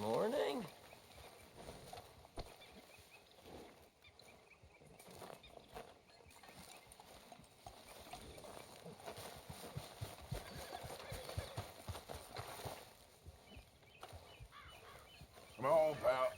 Morning. Come on, pal.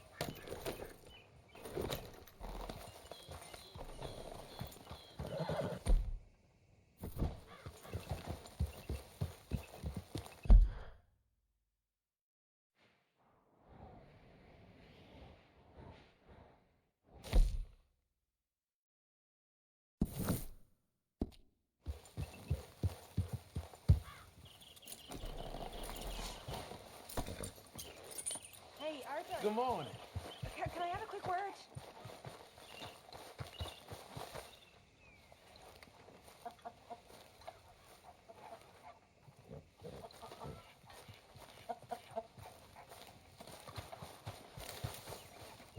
Hey, Arthur. Good morning. Can I have a quick word?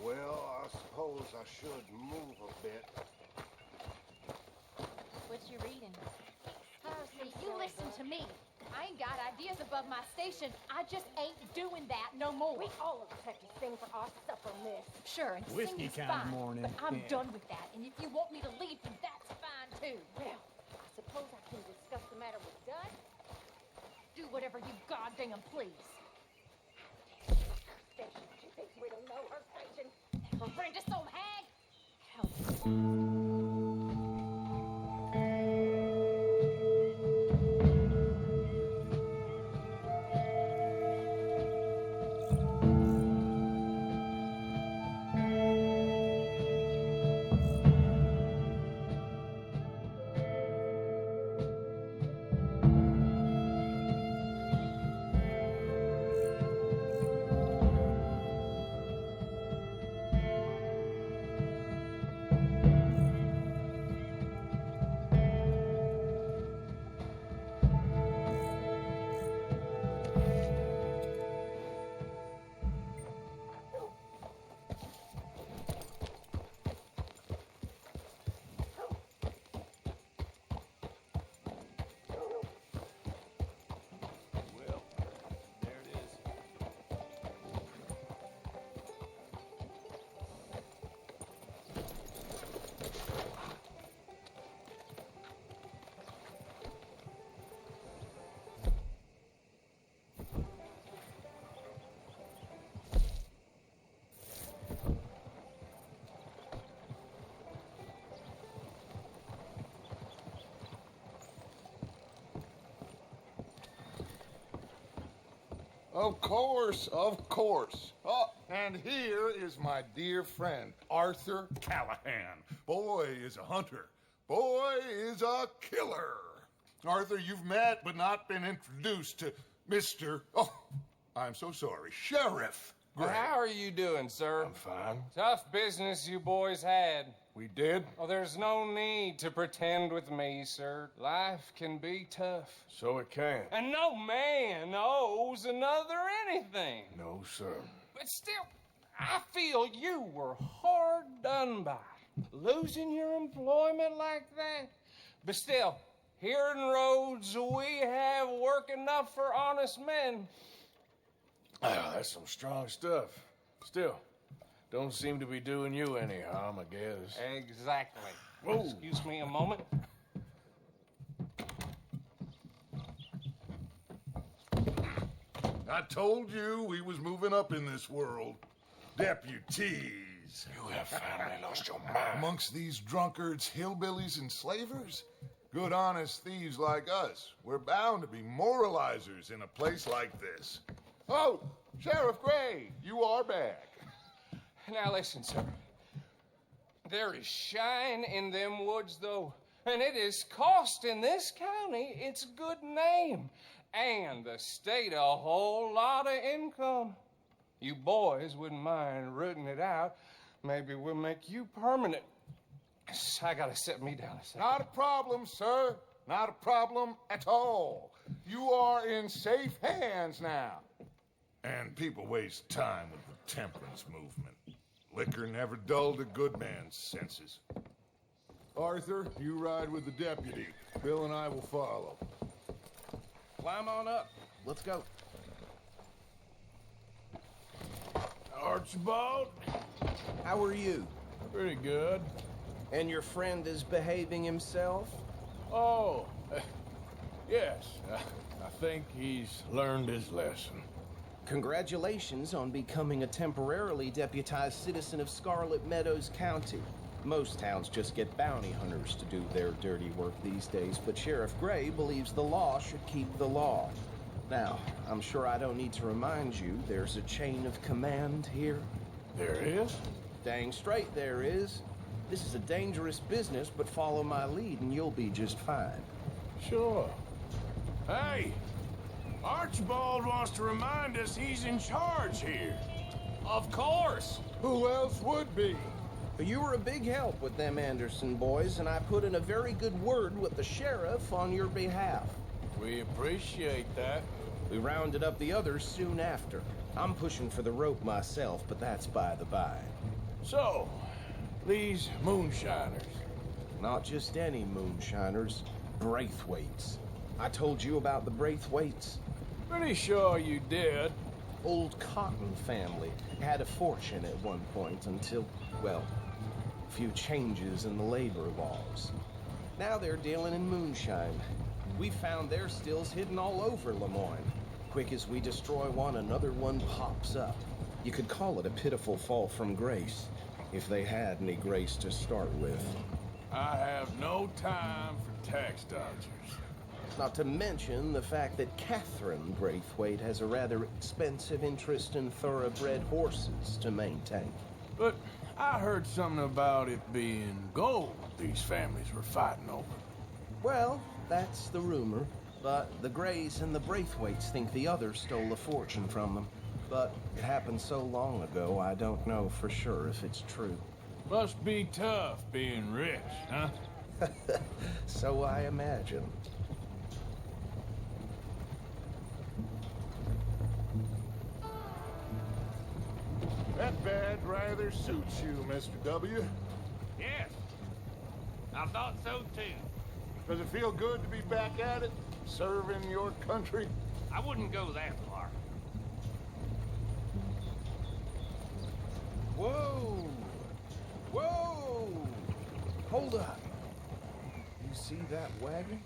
Well, I suppose I should move a bit. What you reading? Hey, you listen to me. I ain't got ideas above my station. I just ain't doing that no more. We all of us have to sing for our supper, miss. Sure, and Whiskey singing's kind of fine, morning. but I'm Yeah. done with that. And if you want me to leave, then that's fine too. Well, I suppose I can discuss the matter with Dutch. Do whatever you goddamn please. Station. She thinks we don't know her station. Horrendous old hag! Hell. Well, there it is. Of course, of course. Oh, and here is my dear friend, Arthur Callahan. Boy is a hunter. Boy is a killer. Arthur, you've met but not been introduced to Mr. Oh, I'm so sorry, Sheriff Gray. How are you doing, sir? I'm fine. Tough business you boys had. We did? Oh, there's no need to pretend with me, sir. Life can be tough. So it can. And no man owes another anything. No, sir. But still, I feel you were hard done by. Losing your employment like that. But still, here in Rhodes, we have work enough for honest men. Ah, that's some strong stuff. Still, don't seem to be doing you any harm, I guess. Exactly. Whoa. Excuse me a moment. I told you we was moving up in this world. Deputies. You have finally lost your mind. Amongst these drunkards, hillbillies, and slavers? Good, honest thieves like us. We're bound to be moralizers in a place like this. Oh, Sheriff Gray, you are back. Now listen, sir. There is shine in them woods, though, and it is costing this county its good name and the state a whole lot of income. You boys wouldn't mind rooting it out. Maybe we'll make you permanent. I gotta sit me down a second. Not a problem, sir. Not a problem at all. You are in safe hands now. And people waste time with the temperance movement. Liquor never dulled a good man's senses. Arthur, you ride with the deputy. Bill and I will follow. Climb on up. Let's go. Archibald? How are you? Pretty good. And your friend is behaving himself? Oh, yes. I think he's learned his lesson. Congratulations on becoming a temporarily deputized citizen of Scarlet Meadows County. Most towns just get bounty hunters to do their dirty work these days, but Sheriff Gray believes the law should keep the law. Now, I'm sure I don't need to remind you there's a chain of command here. There is? Dang straight there is. This is a dangerous business, but follow my lead and you'll be just fine. Sure. Hey! Archibald wants to remind us he's in charge here. Of course. Who else would be? But you were a big help with them Anderson boys, and I put in a very good word with the sheriff on your behalf. We appreciate that. We rounded up the others soon after. I'm pushing for the rope myself, but that's by the by. So, these moonshiners. Not just any moonshiners, Braithwaites. I told you about the Braithwaites? Pretty sure you did. Old Cotton family had a fortune at one point until, well, a few changes in the labor laws. Now they're dealing in moonshine. We found their stills hidden all over Lemoyne. Quick as we destroy one, another one pops up. You could call it a pitiful fall from grace, if they had any grace to start with. I have no time for tax dodgers. Not to mention the fact that Catherine Braithwaite has a rather expensive interest in thoroughbred horses to maintain. But I heard something about it being gold these families were fighting over. Well, that's the rumor. But the Grays and the Braithwaites think the others stole a fortune from them. But it happened so long ago, I don't know for sure if it's true. Must be tough being rich, huh? So I imagine. That badge rather suits you, Mr. W. Yes. I thought so too. Does it feel good to be back at it, serving your country? I wouldn't go that far. Whoa! Whoa! Hold up. You see that wagon?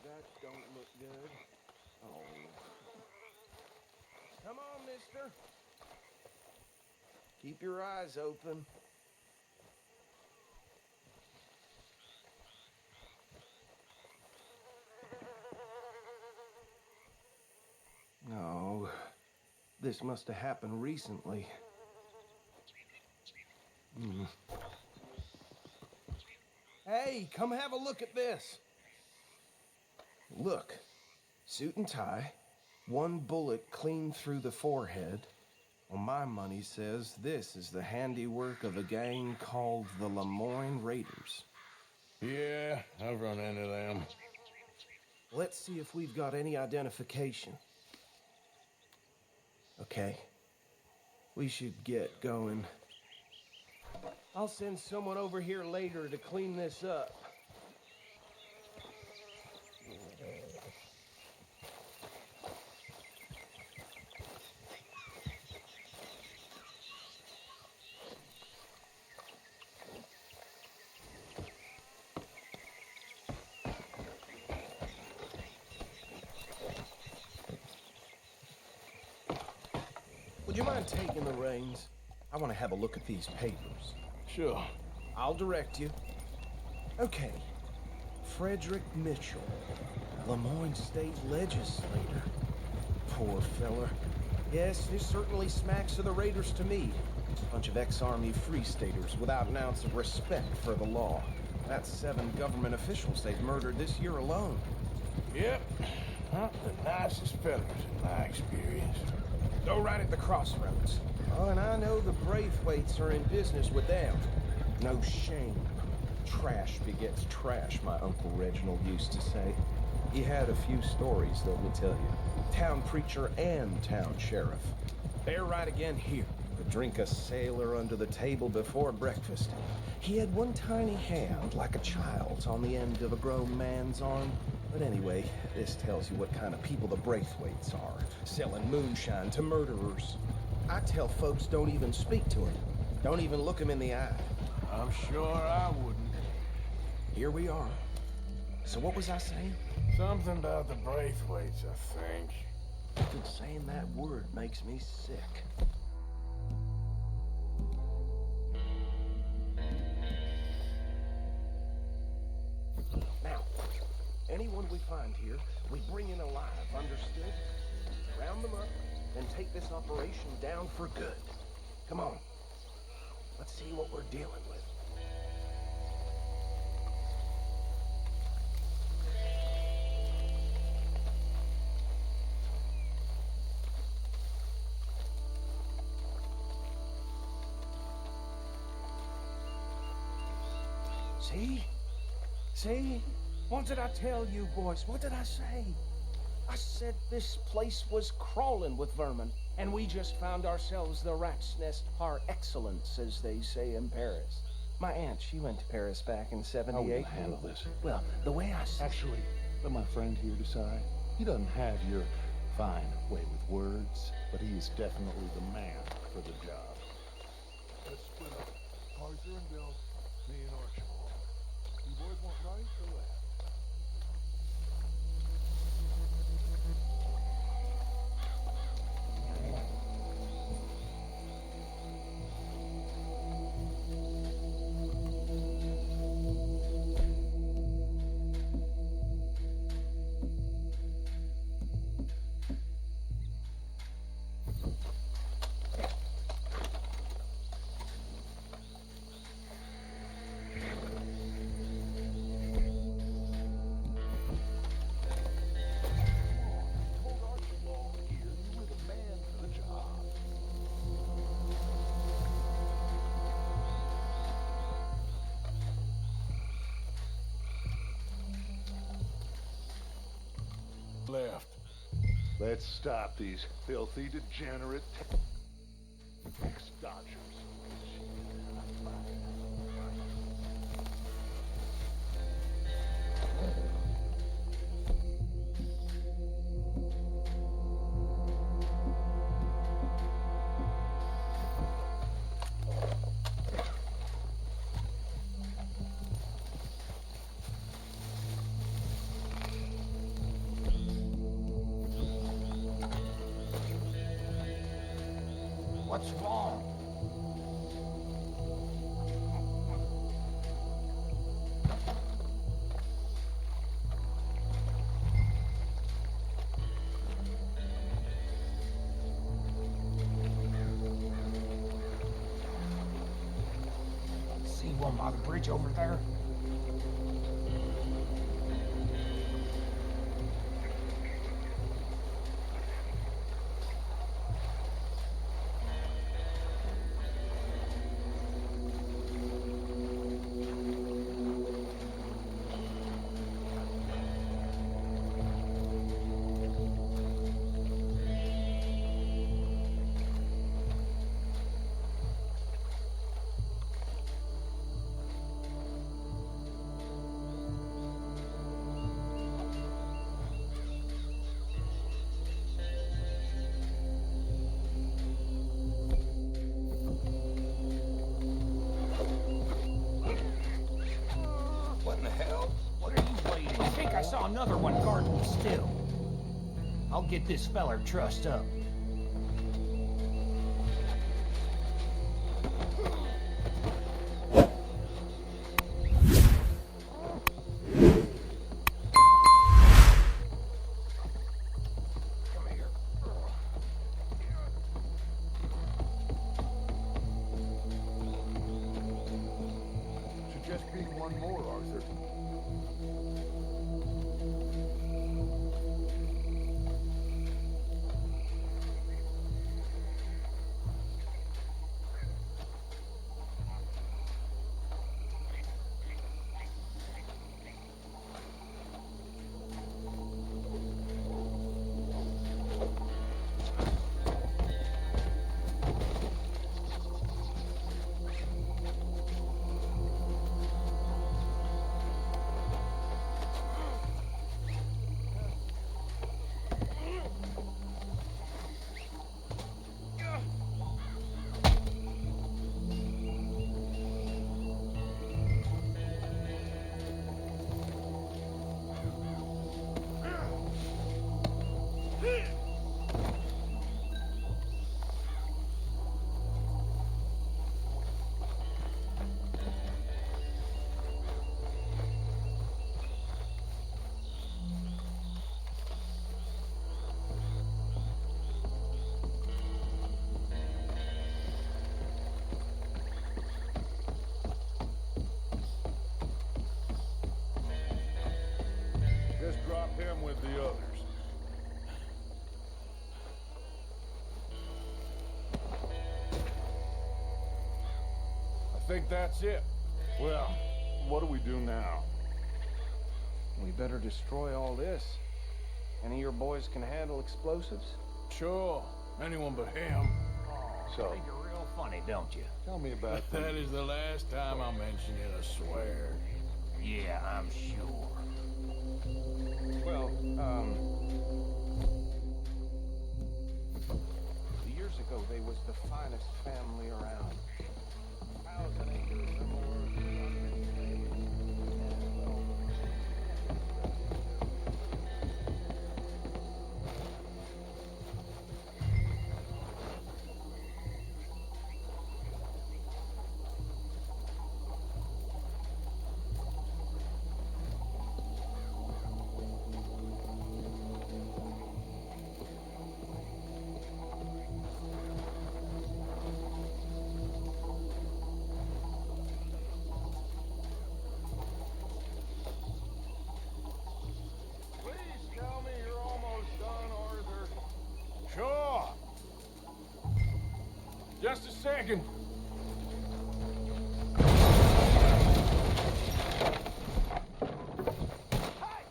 That don't look good. Oh. Come on, mister. Keep your eyes open. No, this must have happened recently. Hey, come have a look at this. Look, suit and tie, one bullet clean through the forehead. Well, my money says this is the handiwork of a gang called the Lemoyne Raiders. Yeah, I've run into them. Let's see if we've got any identification. Okay, we should get going. I'll send someone over here later to clean this up. Would you mind taking the reins? I want to have a look at these papers. Sure. I'll direct you. Okay. Frederick Mitchell, Lemoyne State Legislator. Poor fella. Yes, this certainly smacks of the Raiders to me. Bunch of ex-Army Free Staters without an ounce of respect for the law. That's 7 government officials they've murdered this year alone. Yep. Not the nicest fellas in my experience. Go right at the crossroads. Oh, and I know the Braithwaites are in business with them. No shame. Trash begets trash, my Uncle Reginald used to say. He had a few stories, let me tell you. Town preacher and town sheriff. They're right again here. Could drink a sailor under the table before breakfast. He had one tiny hand, like a child's, on the end of a grown man's arm. But anyway, this tells you what kind of people the Braithwaites are, selling moonshine to murderers. I tell folks don't even speak to him. Don't even look him in the eye. I'm sure I wouldn't. Here we are. So what was I saying? Something about the Braithwaites, I think. Just saying that word makes me sick. Now, anyone we find here, we bring in alive, understood? Round them up, and take this operation down for good. Come on. Let's see what we're dealing with. See? See? What did I tell you, boys? What did I say? I said this place was crawling with vermin, and we just found ourselves the rat's nest par excellence, as they say in Paris. My aunt, she went to Paris back in '78. How are we gonna handle this? Well, the way I see... Actually, let my friend here decide. He doesn't have your fine way with words, but he is definitely the man for the job. Let's split up. Arthur and Bill, me and Archibald. You boys want right or left? Left. Let's stop these filthy, degenerate tax dodgers. What's wrong? See one by the bridge over there? What in the hell? What are you waiting I think I saw another one guarding still. I'll get this feller trussed up. Should just be one more, Arthur. him with the others. I think that's it. Well, what do we do now? We better destroy all this. Any of your boys can handle explosives? Sure. Anyone but him. So, Think you're real funny, don't you? tell me about That is the last time I mention it, I swear. Yeah, I'm sure. Well, years ago, they was the finest family around. 1,000 acres or more. Please tell me you're almost done, Arthur. Sure. Just a second. Hey!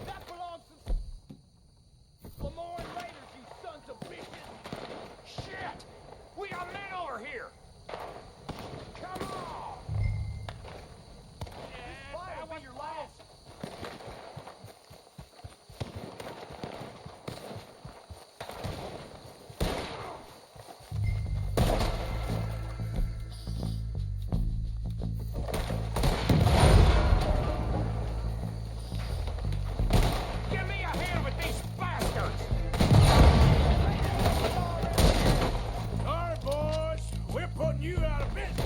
That belongs to Lemoyne Raiders, you sons of bitches! Shit! We got men over here! Come on! Yeah, that was your last. Give me a hand with these bastards! All right, boys. We're putting you out of business.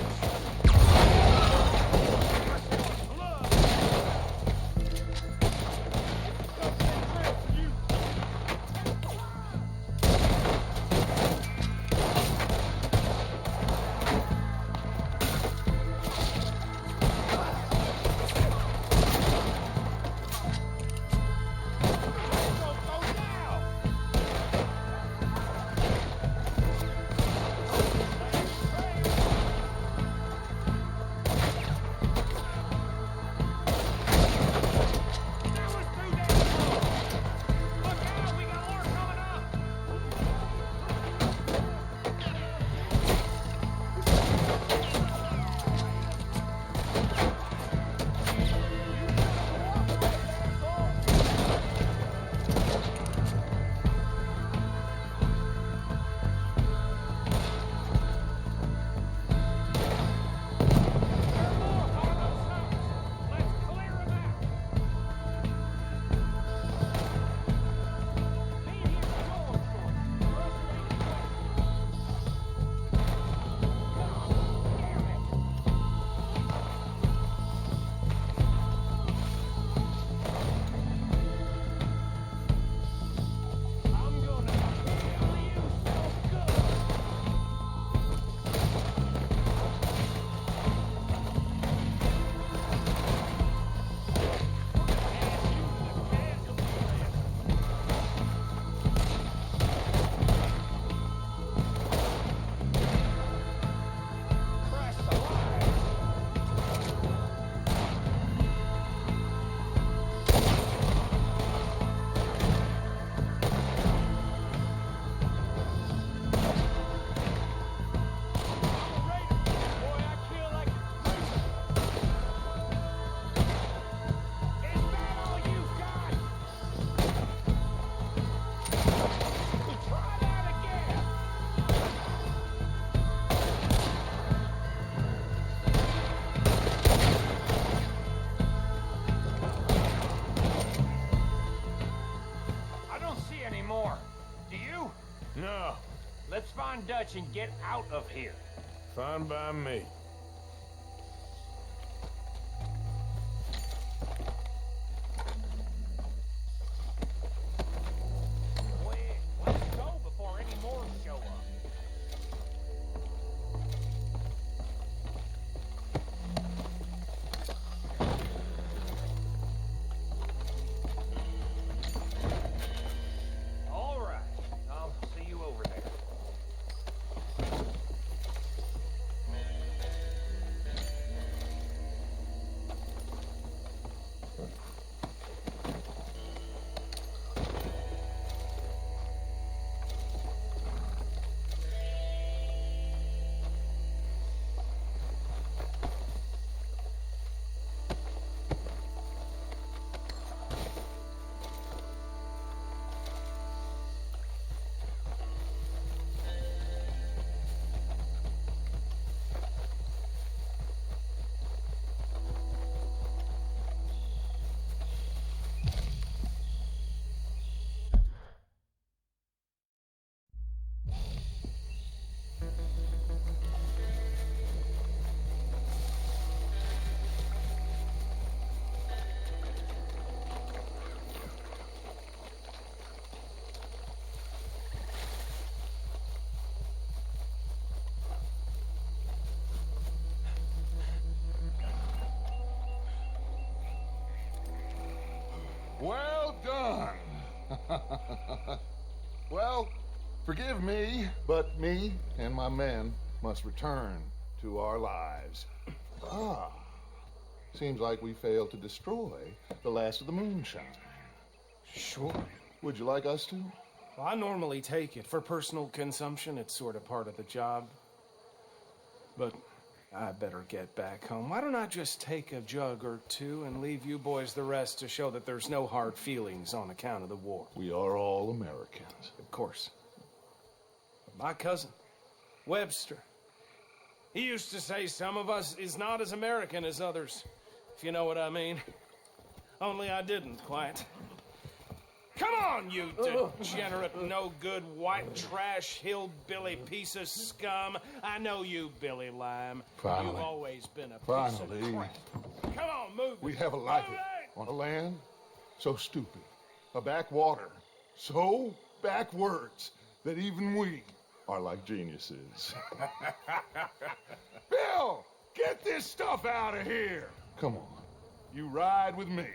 No. Let's find Dutch and get out of here. Fine by me. Let's go before any more show up. Well done. Well, forgive me, but me and my men must return to our lives. Ah, seems like we failed to destroy the last of the moonshine. Sure. Would you like us to? Well, I normally take it. For personal consumption, it's sort of part of the job. But I better get back home. Why don't I just take a jug or two and leave you boys the rest to show that there's no hard feelings on account of the war? We are all Americans. Of course. My cousin, Webster, he used to say some of us is not as American as others, if you know what I mean. Only I didn't quite. Come on, you degenerate, no-good, white trash, hillbilly piece of scum. I know you, Billy Lime. Finally. You've always been a piece of crap. Come on, move it. We have a life on a land so stupid, a backwater so backwards that even we are like geniuses. Bill, get this stuff out of here. Come on, you ride with me.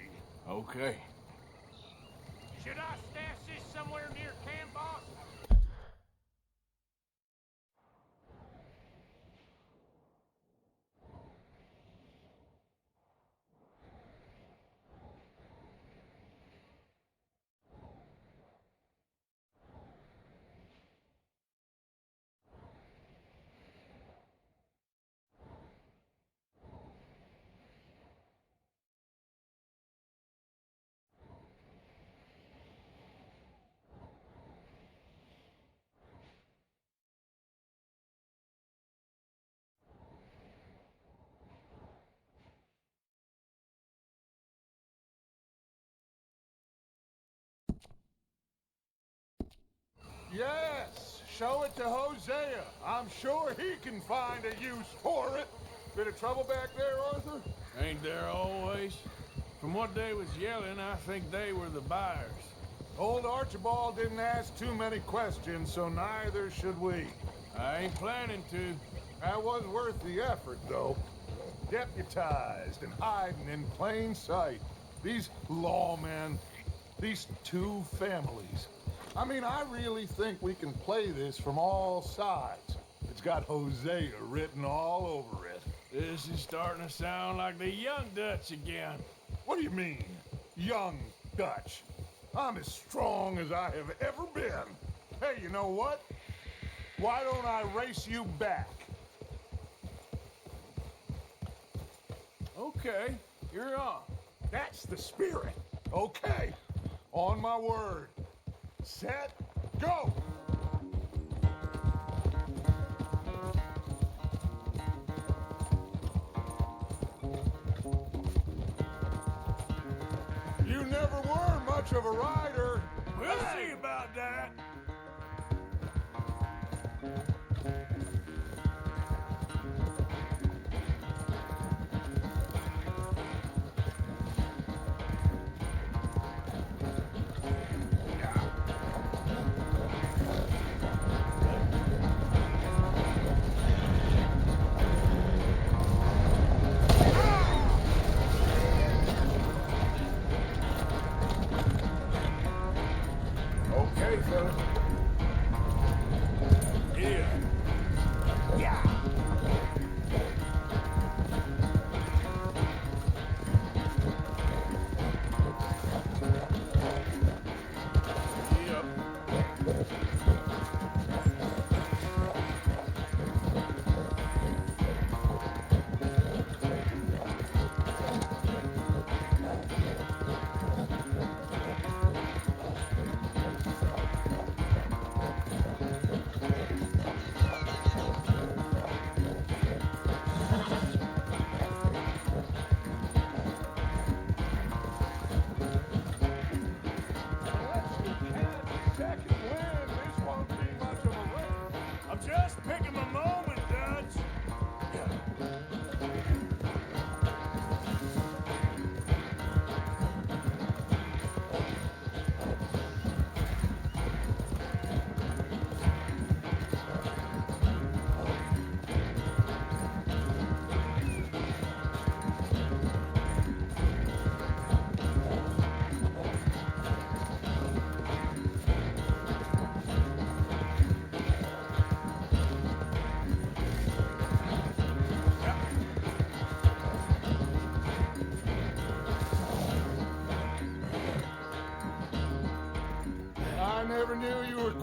Okay. Should I stash this somewhere near camp, boss? Yes, show it to Hosea. I'm sure he can find a use for it. Bit of trouble back there, Arthur? Ain't there always? From what they was yelling, I think they were the buyers. Old Archibald didn't ask too many questions, so neither should we. I ain't planning to. That was worth the effort, though. Deputized and hiding in plain sight. These lawmen, these two families. I mean, I really think we can play this from all sides. It's got Hosea written all over it. This is starting to sound like the young Dutch again. What do you mean, young Dutch? I'm as strong as I have ever been. Hey, you know what? Why don't I race you back? Okay, you're on. That's the spirit. Okay, on my word. Set, go! You never were much of a rider. We'll see about that. Okay, sir.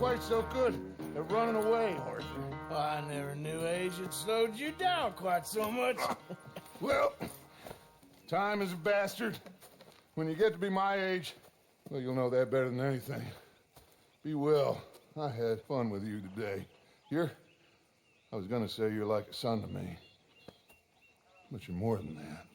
quite so good at running away, Arthur. Oh, I never knew age had slowed you down quite so much. Well, time is a bastard. When you get to be my age, well, you'll know that better than anything. Be well. I had fun with you today. I was gonna say you're like a son to me, but you're more than that.